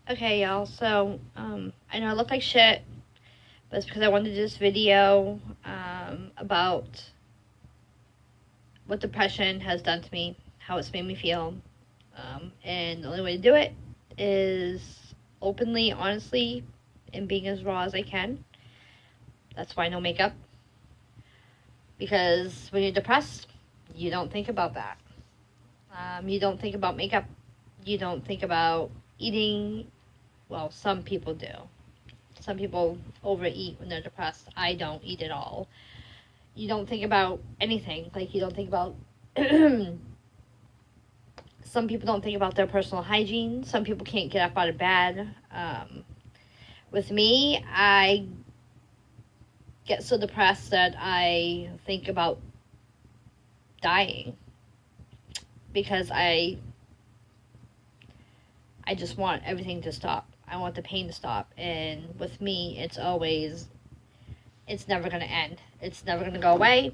Okay, y'all, so, I know I look like shit, but it's because I wanted to do this video, about what depression has done to me, how it's made me feel, and the only way to do it is openly, honestly, and being as raw as I can. That's why no makeup, because when you're depressed, you don't think about that. You don't think about makeup, you don't think about eating. Well, some people do. Some people overeat when they're depressed. I don't eat at all. You don't think about anything. Like, you don't think about. Some people don't think about their personal hygiene. Some people can't get up out of bed. With me, I get so depressed that I think about dying because I just want everything to stop. I want the pain to stop. And with me, it's always, it's never going to end. It's never going to go away.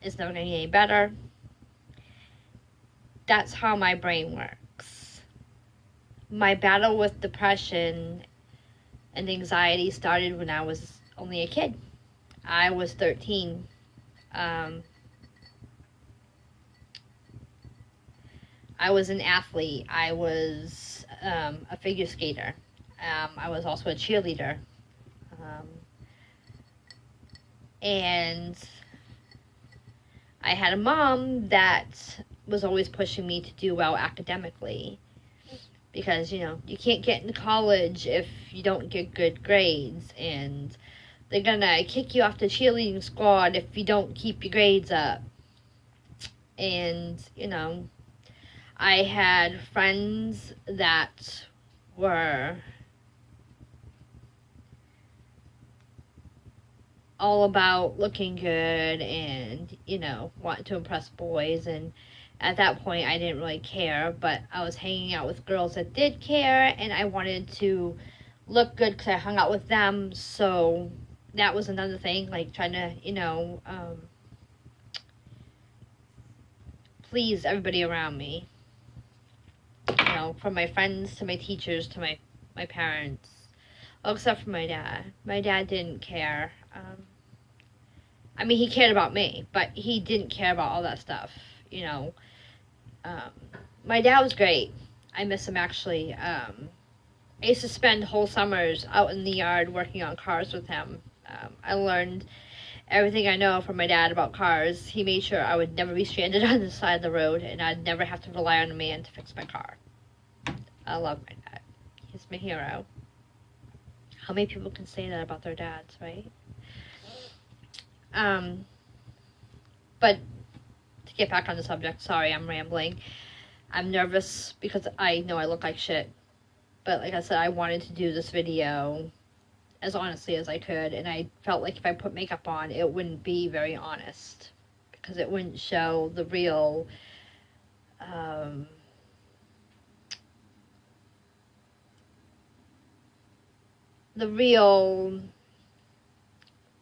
It's never going to get any better. That's how my brain works. My battle with depression and anxiety started when I was only a kid. I was 13. I was an athlete. I was a figure skater. I was also a cheerleader. And I had a mom that was always pushing me to do well academically. Because, you can't get into college if you don't get good grades. And they're gonna kick you off the cheerleading squad if you don't keep your grades up. And, I had friends that were all about looking good and, wanting to impress boys. And at that point, I didn't really care, but I was hanging out with girls that did care, and I wanted to look good because I hung out with them. So that was another thing, like trying to, please everybody around me. From my friends to my teachers to my parents. Well, except for my dad. My dad didn't care. I mean, he cared about me, but he didn't care about all that stuff, My dad was great. I miss him, actually. I used to spend whole summers out in the yard working on cars with him. I learned everything I know from my dad about cars. He made sure I would never be stranded on the side of the road, and I'd never have to rely on a man to fix my car. I love my dad. He's my hero. How many people can say that about their dads, right? But to get back on the subject, sorry, I'm rambling. I'm nervous because I know I look like shit. But like I said, I wanted to do this video as honestly as I could, and I felt like if I put makeup on, it wouldn't be very honest because it wouldn't show the real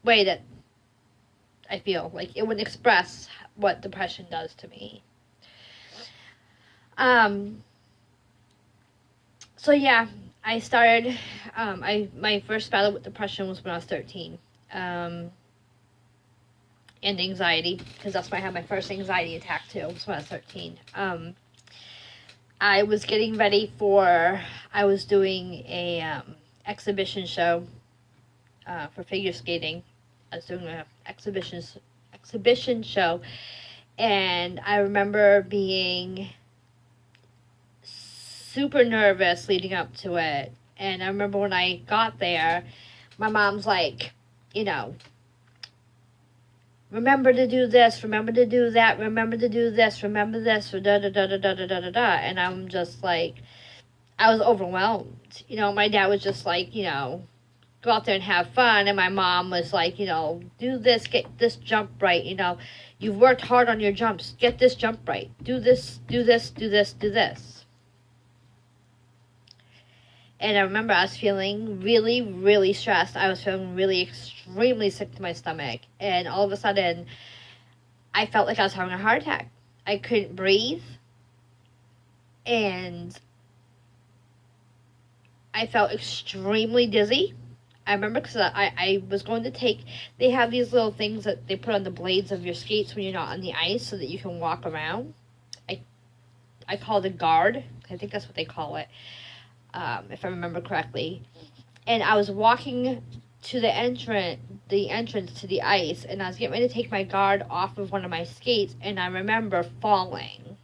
way that I feel. Like, it wouldn't express what depression does to me. So yeah, I started, my first battle with depression was when I was 13. And anxiety, because that's when I had my first anxiety attack too, was when I was 13. I was getting ready I was doing a exhibition show for figure skating. I was doing an exhibition show, and I remember being super nervous leading up to it. And I remember when I got there, my mom's like, remember to do this, remember to do that, remember to do this, remember this, da da da da da da da da da. And I'm just like, I was overwhelmed. My dad was just like, go out there and have fun. And my mom was like, do this, get this jump right. You've worked hard on your jumps. Get this jump right. Do this, do this, do this, do this. And I remember I was feeling really, really stressed. I was feeling really extremely sick to my stomach. And all of a sudden, I felt like I was having a heart attack. I couldn't breathe. And I felt extremely dizzy. I remember because I was going to take, they have these little things that they put on the blades of your skates when you're not on the ice so that you can walk around. I called it guard. I think that's what they call it, if I remember correctly. And I was walking to the entrance to the ice, and I was getting ready to take my guard off of one of my skates, and I remember falling.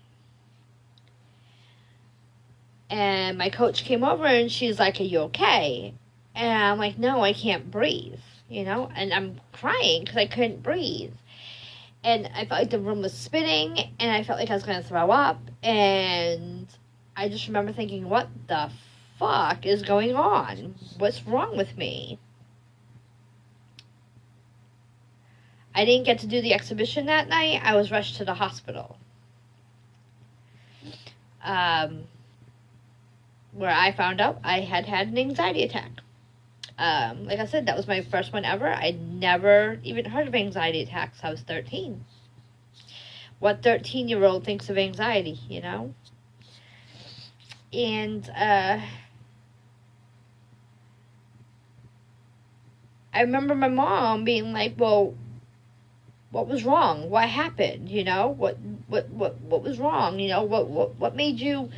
And my coach came over, and she's like, "Are you okay?" And I'm like, "No, I can't breathe," and I'm crying because I couldn't breathe. And I felt like the room was spinning, and I felt like I was going to throw up, and I just remember thinking, what the fuck is going on? What's wrong with me? I didn't get to do the exhibition that night. I was rushed to the hospital. Where I found out I had an anxiety attack. Like I said, that was my first one ever. I'd never even heard of anxiety attacks. I was 13. What 13-year-old thinks of anxiety, And I remember my mom being like, "Well, what was wrong? What happened? What was wrong? What made you,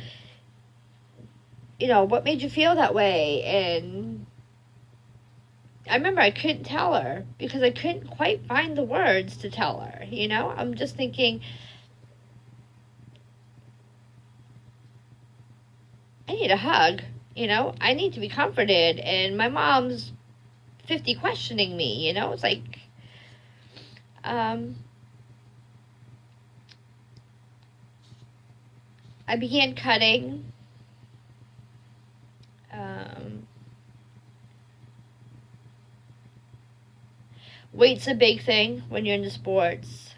what made you feel that way?" And I remember I couldn't tell her because I couldn't quite find the words to tell her, I'm just thinking, I need a hug, I need to be comforted, and my mom's 50 questioning me, it's like, I began cutting. Weight's a big thing when you're into sports.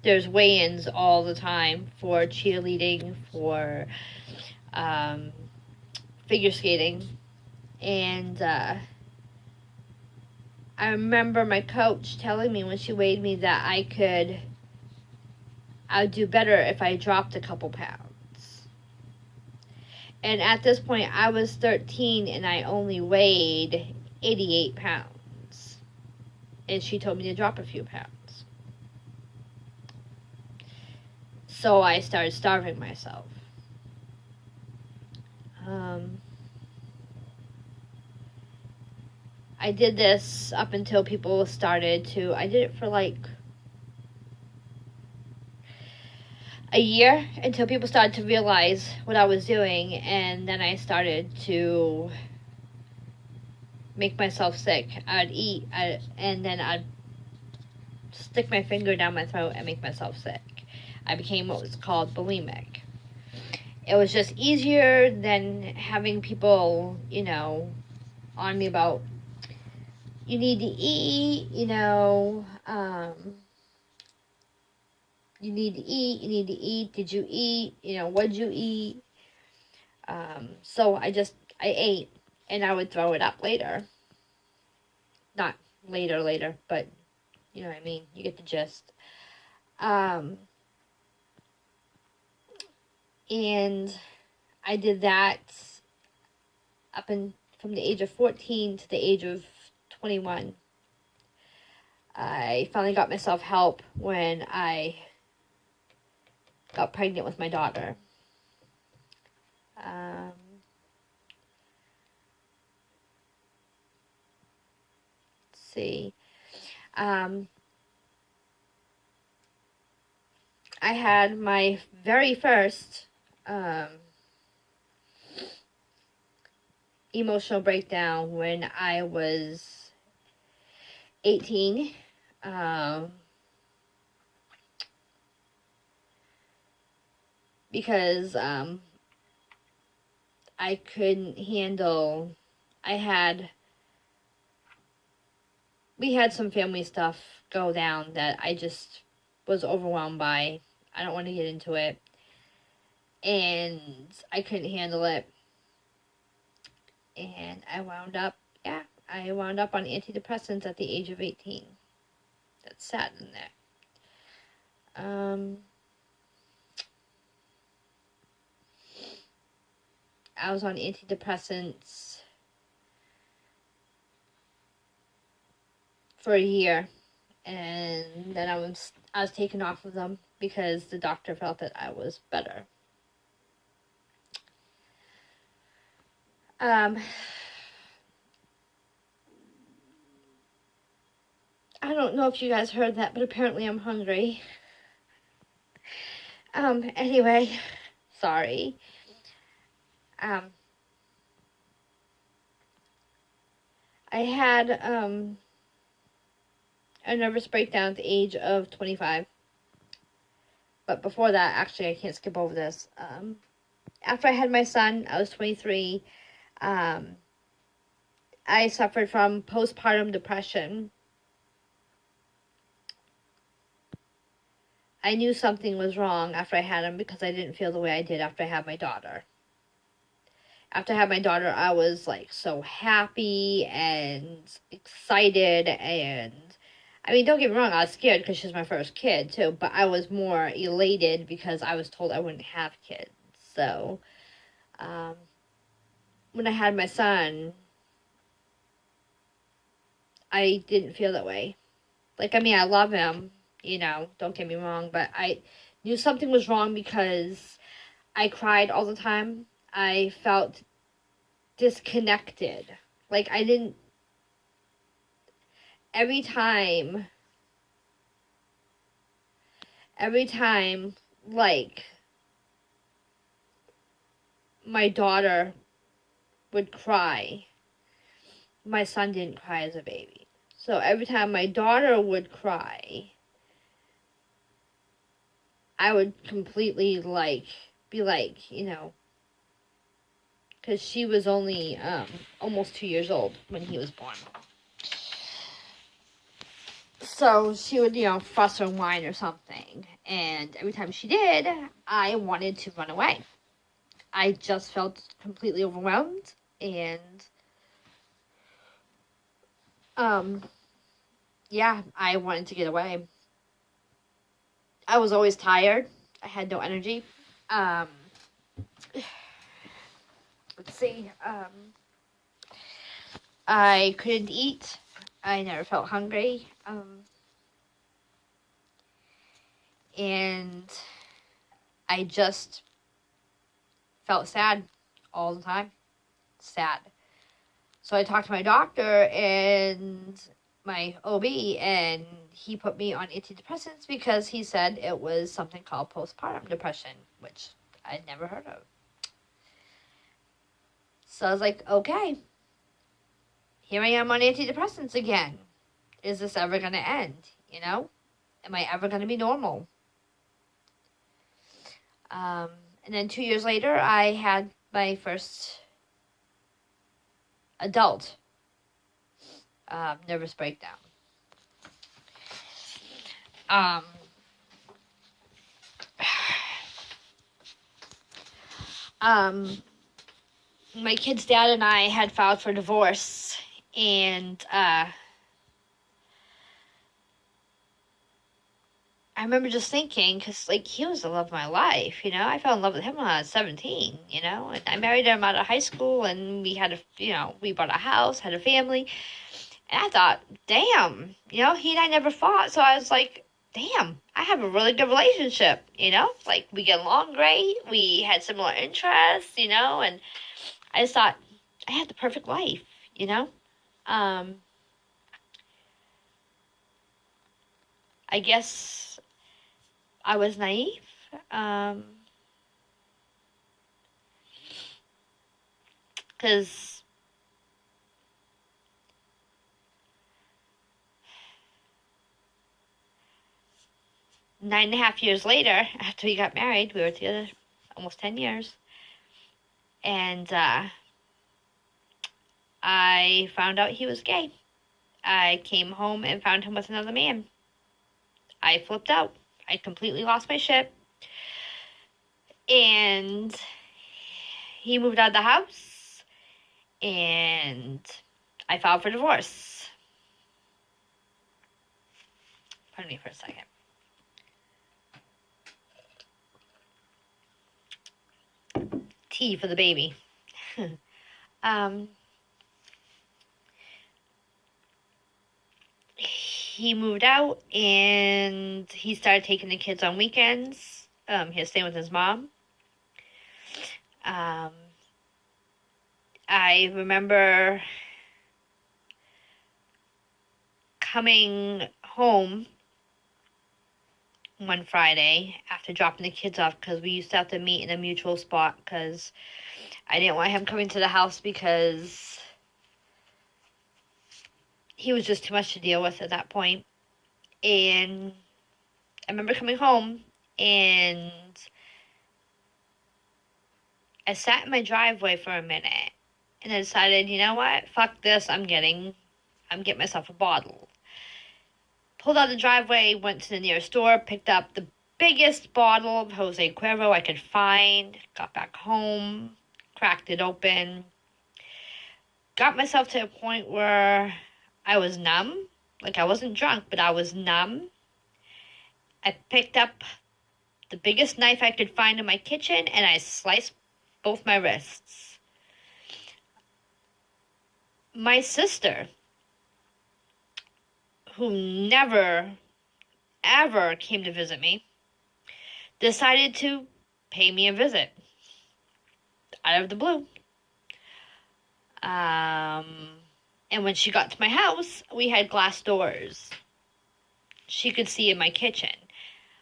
There's weigh-ins all the time for cheerleading, for figure skating. And I remember my coach telling me when she weighed me that I would do better if I dropped a couple pounds. And at this point, I was 13 and I only weighed 88 pounds. And she told me to drop a few pounds. So I started starving myself. I did this up until people started to, I did it for like a year until people started to realize what I was doing, and then I started to make myself sick. I'd eat, and then I'd stick my finger down my throat and make myself sick. I became what was called bulimic. It was just easier than having people, on me about, you need to eat, you need to eat, did you eat, what'd you eat? So I ate, and I would throw it up later. Not later, but you know what I mean, you get the gist. And I did that from the age of 14 to the age of 21. I finally got myself help when I got pregnant with my daughter. Let's see. I had my very first emotional breakdown when I was 18. Because I couldn't handle, we had some family stuff go down that I just was overwhelmed by. I don't want to get into it. And I couldn't handle it. And I wound up on antidepressants at the age of 18. That's sad in there. I was on antidepressants for a year, and then I was taken off of them because the doctor felt that I was better. I don't know if you guys heard that, but apparently I'm hungry. Anyway, sorry. I had a nervous breakdown at the age of 25. But before that, actually, I can't skip over this. After I had my son, I was 23. I suffered from postpartum depression. I knew something was wrong after I had him because I didn't feel the way I did after I had my daughter. After I had my daughter, I was like so happy and excited, and I mean, don't get me wrong, I was scared because she's my first kid too, but I was more elated because I was told I wouldn't have kids. So, when I had my son, I didn't feel that way. Like, I mean, I love him, don't get me wrong, but I knew something was wrong because I cried all the time. I felt disconnected. Like, I didn't, every time, like, my daughter would cry, my son didn't cry as a baby. So every time my daughter would cry, I would completely, like, be like, because she was only almost 2 years old when he was born. So she would, fuss or whine or something. And every time she did, I wanted to run away. I just felt completely overwhelmed. And, yeah, I wanted to get away. I was always tired. I had no energy. Let's see. I couldn't eat. I never felt hungry. And I just felt sad all the time. Sad. So I talked to my doctor and my OB, and he put me on antidepressants because he said it was something called postpartum depression, which I'd never heard of. So I was like, okay, here I am on antidepressants again. Is this ever going to end? Am I ever going to be normal? And then 2 years later, I had my first adult nervous breakdown. My kid's dad and I had filed for divorce, and I remember just thinking, because, like, he was the love of my life, I fell in love with him when I was 17, and I married him out of high school, and we had we bought a house, had a family, and I thought, damn, he and I never fought, so I was like, damn, I have a really good relationship, like, we get along great, we had similar interests, and I just thought, I had the perfect life, I guess I was naive, because 9.5 years later, after we got married, we were together almost 10 years, and I found out he was gay. I came home and found him with another man. I flipped out. I completely lost my shit. And he moved out of the house, and I filed for divorce. Pardon me for a second. Tea for the baby. um, he moved out and he started taking the kids on weekends. He was staying with his mom. Um, I remember coming home one Friday after dropping the kids off because we used to have to meet in a mutual spot because I didn't want him coming to the house because he was just too much to deal with at that point. And I remember coming home and I sat in my driveway for a minute and I decided, you know what? Fuck this. I'm getting myself a bottle. Pulled out the driveway, went to the nearest store, picked up the biggest bottle of Jose Cuervo I could find, got back home, cracked it open, got myself to a point where I was numb. Like, I wasn't drunk, but I was numb. I picked up the biggest knife I could find in my kitchen and I sliced both my wrists. My sister, who never, ever came to visit me, decided to pay me a visit out of the blue. And when she got to my house, we had glass doors. She could see in my kitchen.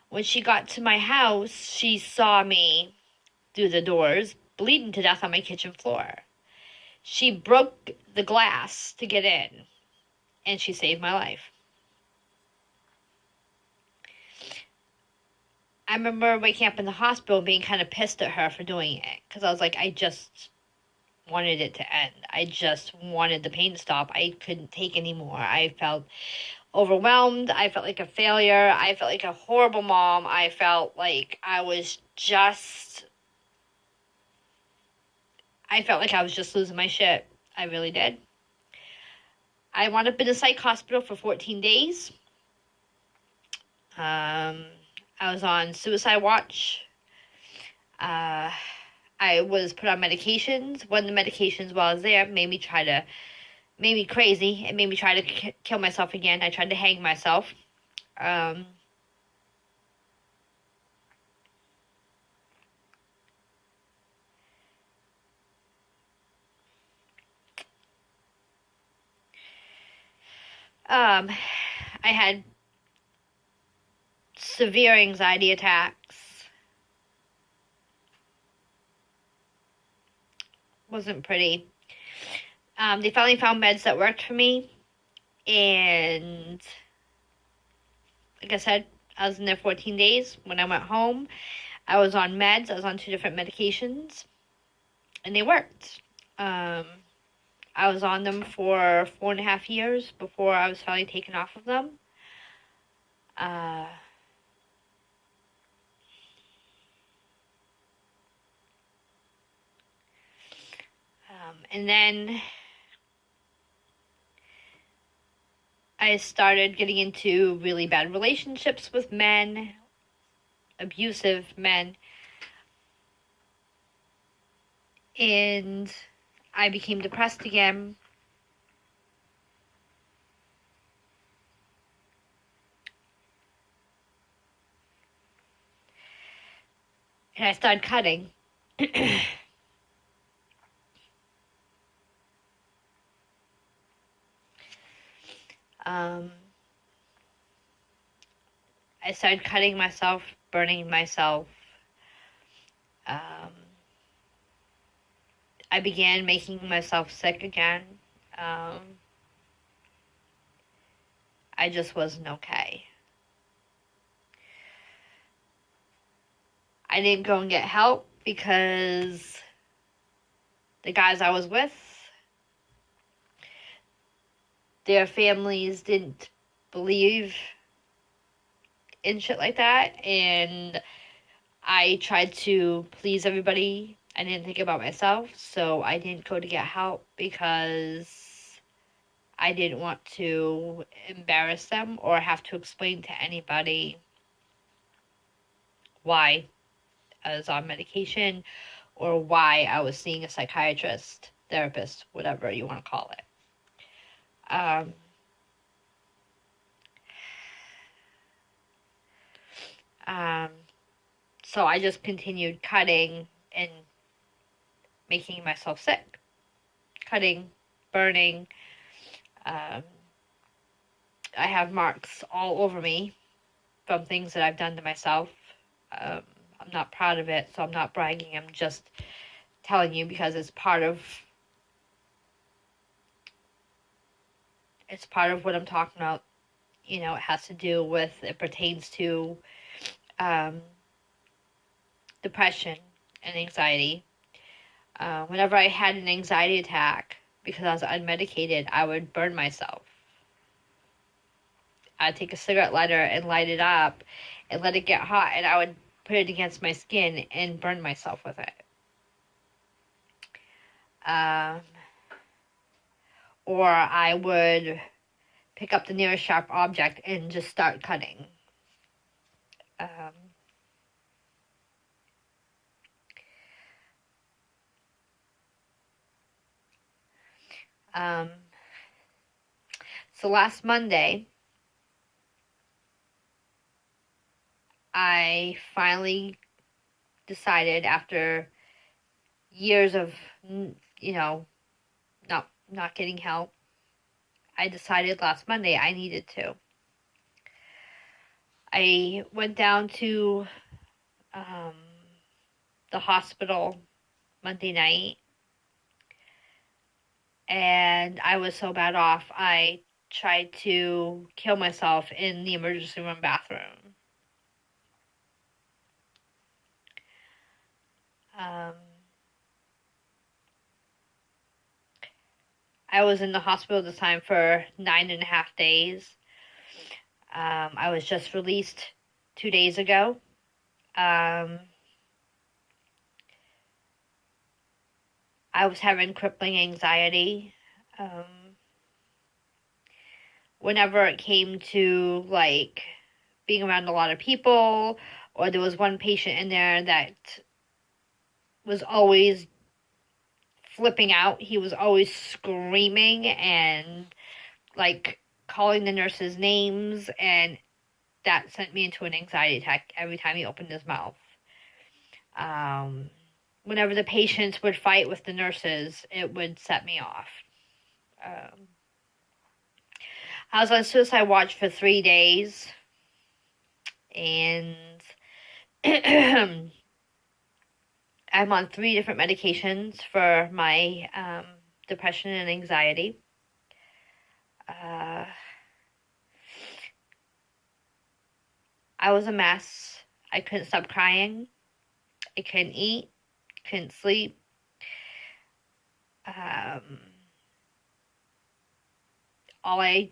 When she got to my house, she saw me through the doors, bleeding to death on my kitchen floor. She broke the glass to get in, and she saved my life. I remember waking up in the hospital being kind of pissed at her for doing it, because I was like, I just wanted it to end. I just wanted the pain to stop. I couldn't take anymore. I felt overwhelmed. I felt like a failure. I felt like a horrible mom. I felt like I was just losing my shit. I really did. I wound up in a psych hospital for 14 days. I was on suicide watch. I was put on medications. One of the medications while I was there made me crazy. It made me try to kill myself again. I tried to hang myself. I had severe anxiety attacks. Wasn't pretty. They finally found meds that worked for me. And like I said, I was in there 14 days. When I went home, I was on meds. I was on 2 different medications. And they worked. I was on them for 4.5 years before I was finally taken off of them. And then I started getting into really bad relationships with men, abusive men. And I became depressed again. And I started cutting. I started cutting myself, burning myself. I began making myself sick again. I just wasn't okay. I didn't go and get help because the guys I was with, their families didn't believe in shit like that, and I tried to please everybody. I didn't think about myself, so I didn't go to get help because I didn't want to embarrass them or have to explain to anybody why I was on medication or why I was seeing a psychiatrist, therapist, whatever you want to call it. So I just continued cutting and making myself sick. Cutting, burning. I have marks all over me from things that I've done to myself. I'm not proud of it, so I'm not bragging. I'm just telling you because it's part of what I'm talking about. It has to do with, it pertains to depression and anxiety. Whenever I had an anxiety attack, because I was unmedicated, I would burn myself. I'd take a cigarette lighter and light it up and let it get hot, and I would put it against my skin and burn myself with it. Or I would pick up the nearest sharp object and just start cutting. So last Monday, I finally decided, after years of, not getting help, I decided last Monday I needed to. I went down to the hospital Monday night, and I was so bad off, I tried to kill myself in the emergency room bathroom. I was in the hospital this time for 9.5 days. I was just released 2 days ago. I was having crippling anxiety. Whenever it came to, like, being around a lot of people, or there was one patient in there that was always flipping out. He was always screaming and, like, calling the nurses names, and that sent me into an anxiety attack every time he opened his mouth. Whenever the patients would fight with the nurses, it would set me off. I was on suicide watch for 3 days, and I'm on 3 different medications for my depression and anxiety. I was a mess. I couldn't stop crying. I couldn't eat. Couldn't sleep. All I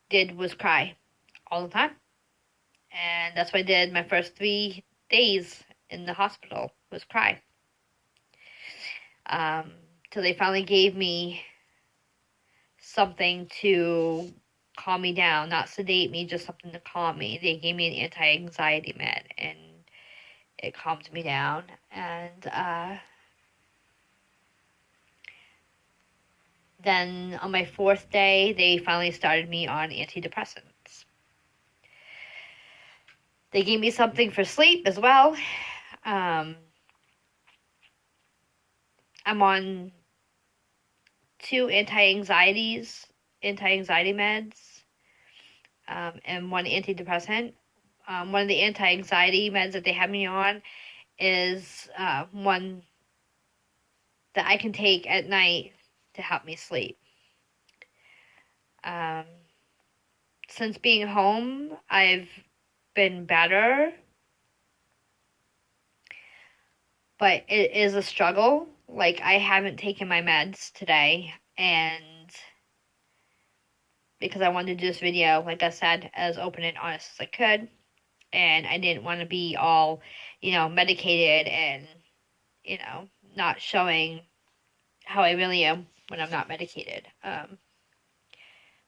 did was cry all the time. And that's what I did my first 3 days in the hospital, was cry. Till they finally gave me something to calm me down, not sedate me, just something to calm me. They gave me an anti-anxiety med, and it calmed me down. And then on my 4th day, they finally started me on antidepressants. They gave me something for sleep as well. I'm on 2 anti-anxiety meds, and 1 antidepressant. One of the anti-anxiety meds that they have me on is one that I can take at night to help me sleep. Since being home, I've been better, but it is a struggle. Like, I haven't taken my meds today, and because I wanted to do this video, like I said, as open and honest as I could, and I didn't want to be all, medicated and, not showing how I really am when I'm not medicated.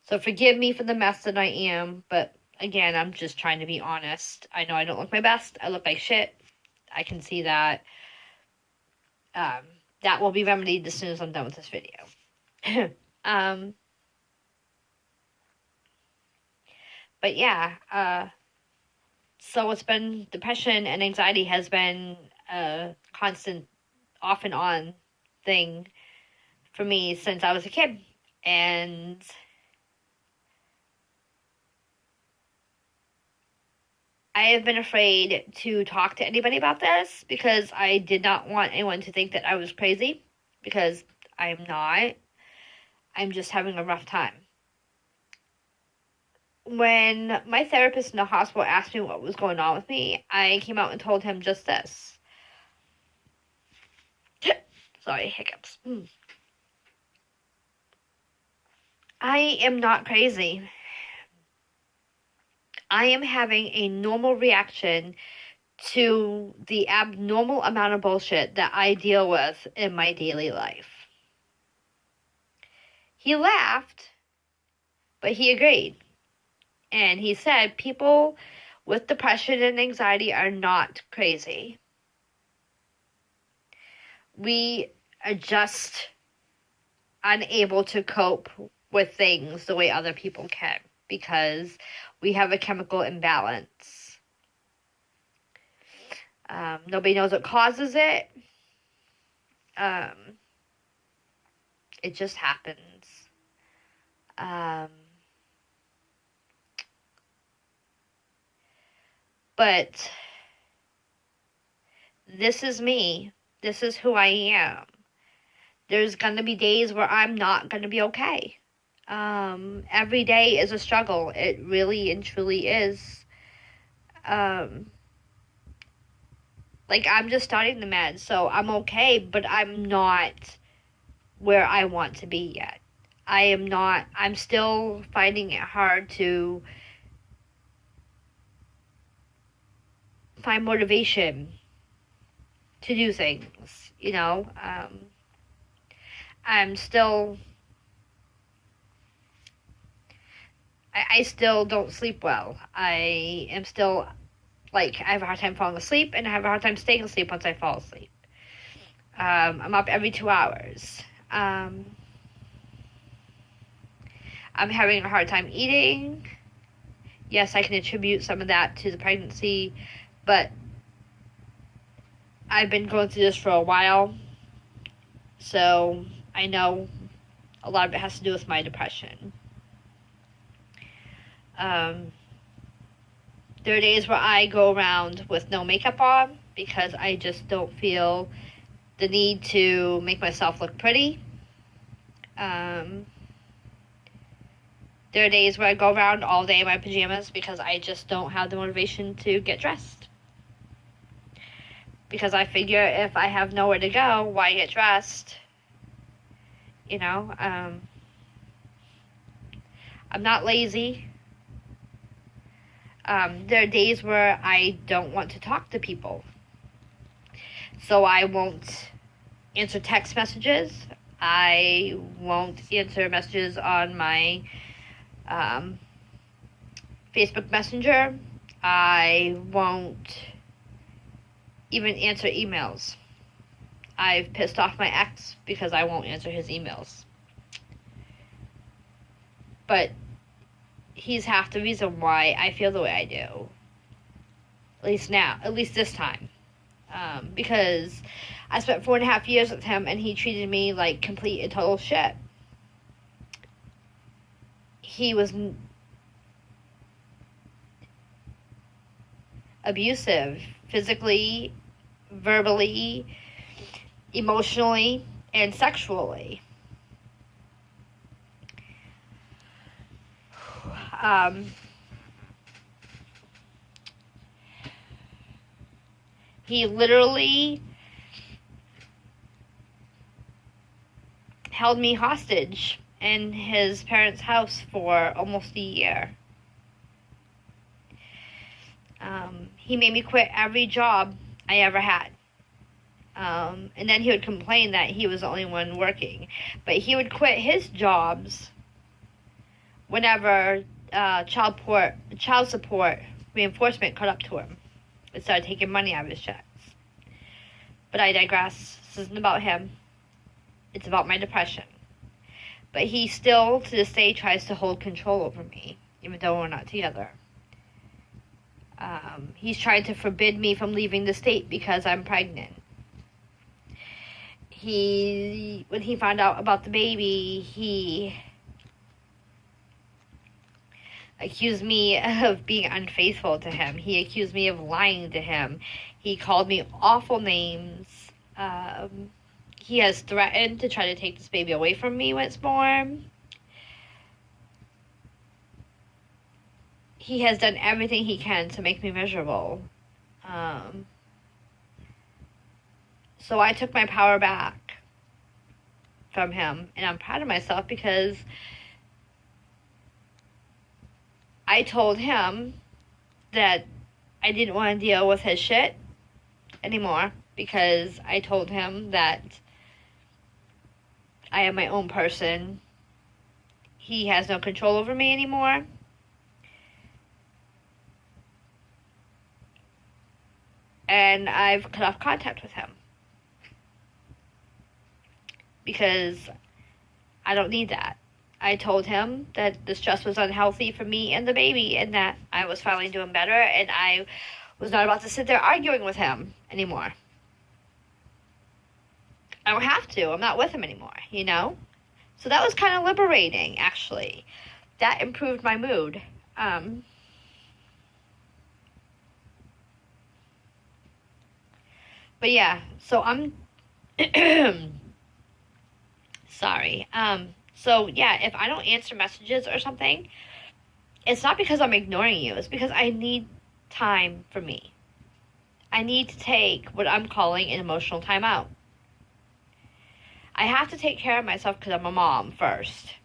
So forgive me for the mess that I am, but again, I'm just trying to be honest. I know I don't look my best. I look like shit. I can see that. That will be remedied as soon as I'm done with this video. But yeah, so it's been, depression and anxiety has been a constant off and on thing for me since I was a kid. And I have been afraid to talk to anybody about this because I did not want anyone to think that I was crazy, because I'm not. I'm just having a rough time. When my therapist in the hospital asked me what was going on with me, I came out and told him just this. Sorry, hiccups. I am not crazy. I am having a normal reaction to the abnormal amount of bullshit that I deal with in my daily life. He laughed, but he agreed. And he said people with depression and anxiety are not crazy. We are just unable to cope with things the way other people can because we have a chemical imbalance. Nobody knows what causes it. It just happens. But this is me. This is who I am. There's going to be days where I'm not going to be okay. Every day is a struggle. It really and truly is. Like, I'm just starting the meds, so I'm okay, but I'm not where I want to be yet. I'm still finding it hard to find motivation to do things, you know. I still don't sleep well. I am still, I have a hard time falling asleep, and I have a hard time staying asleep once I fall asleep. I'm up every 2 hours. I'm having a hard time eating. Yes, I can attribute some of that to the pregnancy, but I've been going through this for a while, so I know a lot of it has to do with my depression. There are days where I go around with no makeup on because I just don't feel the need to make myself look pretty. There are days where I go around all day in my pajamas because I just don't have the motivation to get dressed. Because I figure if I have nowhere to go, why get dressed? You know, I'm not lazy. There are days where I don't want to talk to people. So I won't answer text messages. I won't answer messages on my Facebook Messenger. I won't even answer emails. I've pissed off my ex because I won't answer his emails. But he's half the reason why I feel the way I do. At least this time. Because I spent 4.5 years with him and he treated me like complete and total shit. He was abusive, physically, verbally, emotionally, and sexually. He literally held me hostage in his parents' house for almost a year. He made me quit every job I ever had. And then he would complain that he was the only one working. But he would quit his jobs whenever child support reinforcement caught up to him and started taking money out of his checks. But I digress. This isn't about him. It's about my depression. But he still, to this day, tries to hold control over me, even though we're not together. He's trying to forbid me from leaving the state because I'm pregnant. When he found out about the baby, he accused me of being unfaithful to him. He accused me of lying to him. He called me awful names. He has threatened to try to take this baby away from me when it's born. He has done everything he can to make me miserable. So I took my power back from him, and I'm proud of myself because I told him that I didn't want to deal with his shit anymore, because I told him that I am my own person. He has no control over me anymore. And I've cut off contact with him. Because I don't need that. I told him that the stress was unhealthy for me and the baby, and that I was finally doing better, and I was not about to sit there arguing with him anymore. I don't have to. I'm not with him anymore, you know? So that was kind of liberating, actually. That improved my mood. But yeah, so I'm sorry. So yeah, if I don't answer messages or something, it's not because I'm ignoring you. It's because I need time for me. I need to take what I'm calling an emotional timeout. I have to take care of myself because I'm a mom first.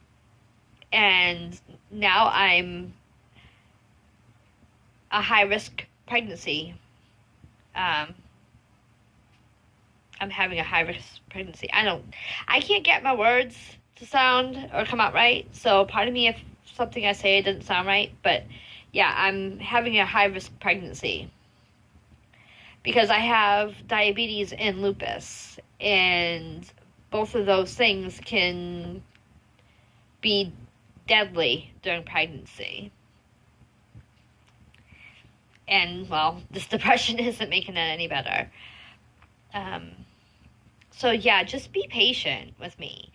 And now I'm a high-risk pregnancy. I'm having a high-risk pregnancy. I can't get my words to sound or come out right. So pardon me if something I say doesn't sound right. But yeah, I'm having a high-risk pregnancy. Because I have diabetes and lupus. And both of those things can be deadly during pregnancy. And, well, this depression isn't making that any better. So, yeah, just be patient with me.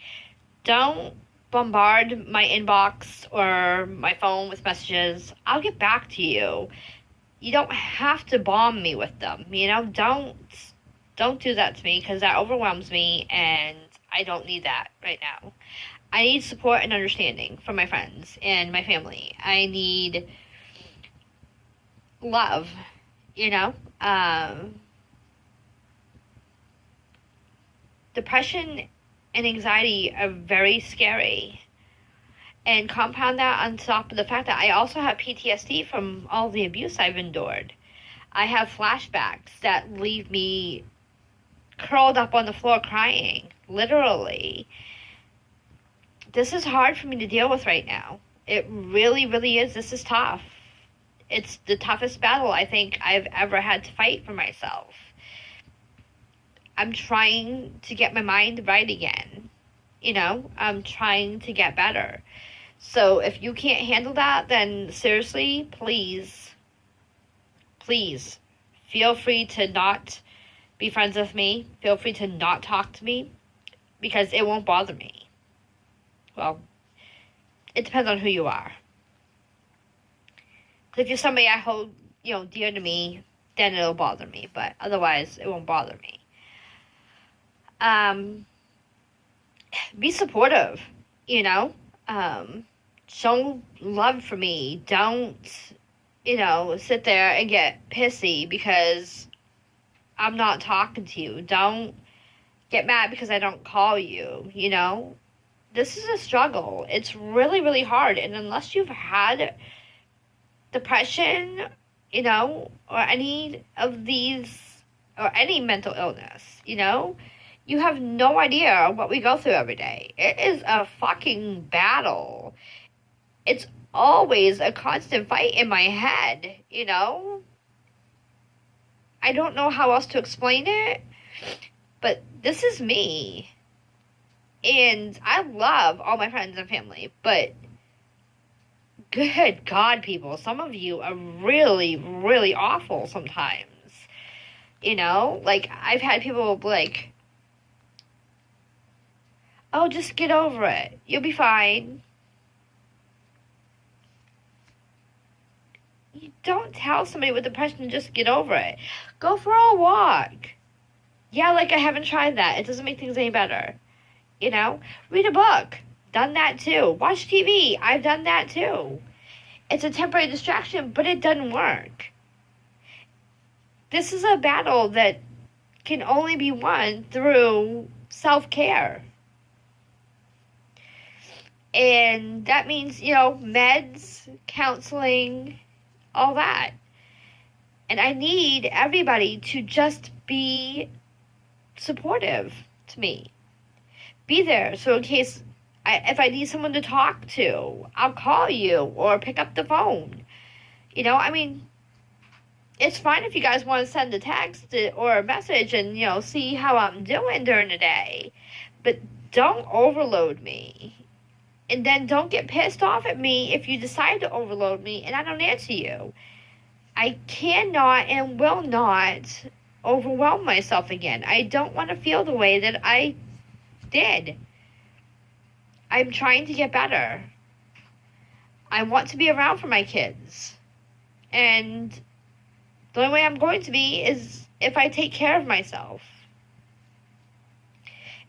Don't bombard my inbox or my phone with messages. I'll get back to you. You don't have to bomb me with them. You know, don't do that to me, because that overwhelms me, and I don't need that right now. I need support and understanding from my friends and my family. I need love, you know? Depression and anxiety are very scary. And compound that on top of the fact that I also have PTSD from all the abuse I've endured. I have flashbacks that leave me curled up on the floor crying, literally. This is hard for me to deal with right now. It really, really is. This is tough. It's the toughest battle I think I've ever had to fight for myself. I'm trying to get my mind right again. You know, I'm trying to get better. So if you can't handle that, then seriously, please feel free to not be friends with me. Feel free to not talk to me, because it won't bother me. Well, it depends on who you are. If you're somebody I hold, dear to me, then it'll bother me. But otherwise, it won't bother me. Be supportive, show love for me. Don't, sit there and get pissy because I'm not talking to you. Don't get mad because I don't call you, This is a struggle. It's really, really hard. And unless you've had depression, or any of these, or any mental illness, you have no idea what we go through every day. It is a fucking battle. It's always a constant fight in my head, I don't know how else to explain it. But this is me. And I love all my friends and family, but good God, people, some of you are really, really awful sometimes. You know? Like, I've had people be like, oh, just get over it. You'll be fine. You don't tell somebody with depression to just get over it. Go for a walk. Yeah, like I haven't tried that. It doesn't make things any better. You know? Read a book. Done that too. Watch TV. I've done that too. It's a temporary distraction, but it doesn't work. This is a battle that can only be won through self-care. And that means, you know, meds, counseling, all that. And I need everybody to just be supportive to me. Be there. So in case if I need someone to talk to, I'll call you or pick up the phone. You know, I mean, it's fine if you guys want to send a text or a message and, you know, see how I'm doing during the day. But don't overload me. And then don't get pissed off at me if you decide to overload me and I don't answer you. I cannot and will not overwhelm myself again. I don't want to feel the way that I did. I'm trying to get better. I want to be around for my kids. And the only way I'm going to be is if I take care of myself.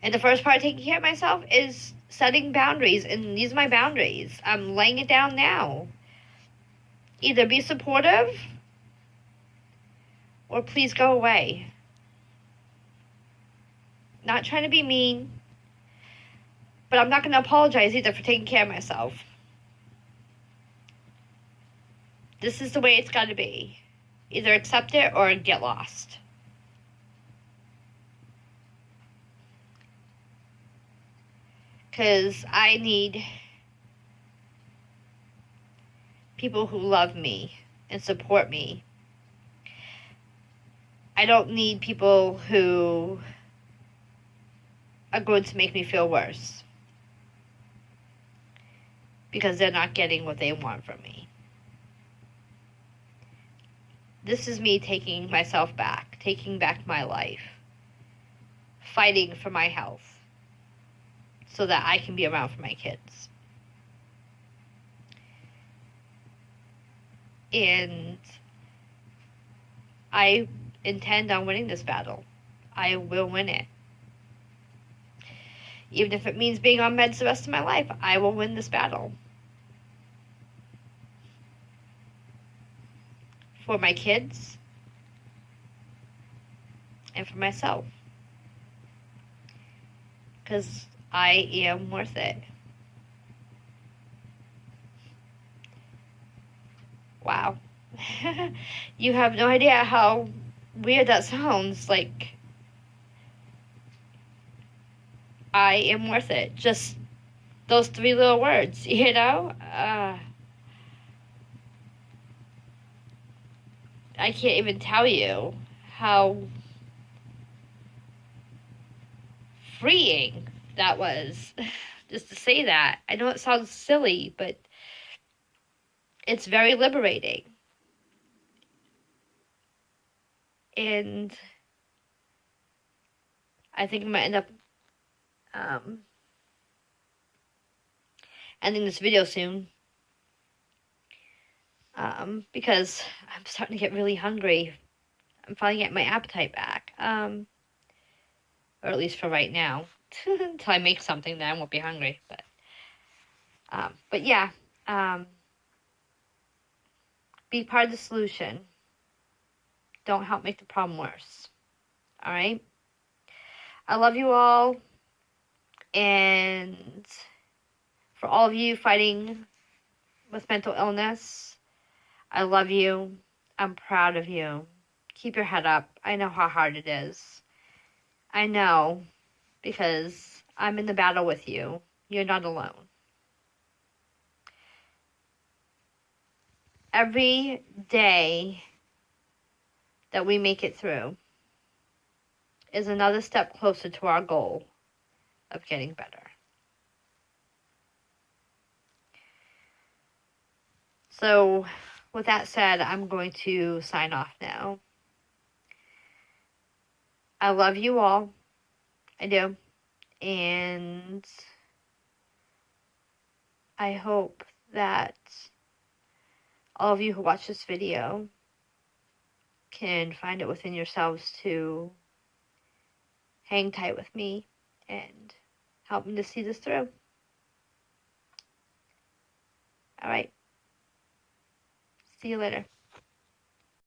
And the first part of taking care of myself is setting boundaries. And these are my boundaries. I'm laying it down now. Either be supportive or please go away. Not trying to be mean, but I'm not going to apologize either for taking care of myself. This is the way it's got to be. Either accept it or get lost. Because I need people who love me and support me. I don't need people who are going to make me feel worse because they're not getting what they want from me. This is me taking myself back, taking back my life, fighting for my health so that I can be around for my kids. And I intend on winning this battle. I will win it. Even if it means being on meds the rest of my life, I will win this battle. For my kids and for myself. Because I am worth it. Wow. You have no idea how weird that sounds. Like, I am worth it. Just those 3 little words, you know? I can't even tell you how freeing that was. Just to say that. I know it sounds silly, but it's very liberating. And I think I'm going to end up ending this video soon. Because I'm starting to get really hungry. I'm finally getting my appetite back. Or at least for right now. Until I make something, then I won't be hungry. But yeah. Be part of the solution. Don't help make the problem worse. Alright? I love you all. And for all of you fighting with mental illness, I love you. I'm proud of you. Keep your head up. I know how hard it is. I know, because I'm in the battle with you. You're not alone. Every day that we make it through is another step closer to our goal of getting better. So, with that said, I'm going to sign off now. I love you all. I do. And I hope that all of you who watch this video can find it within yourselves to hang tight with me and help me to see this through. All right. See you later.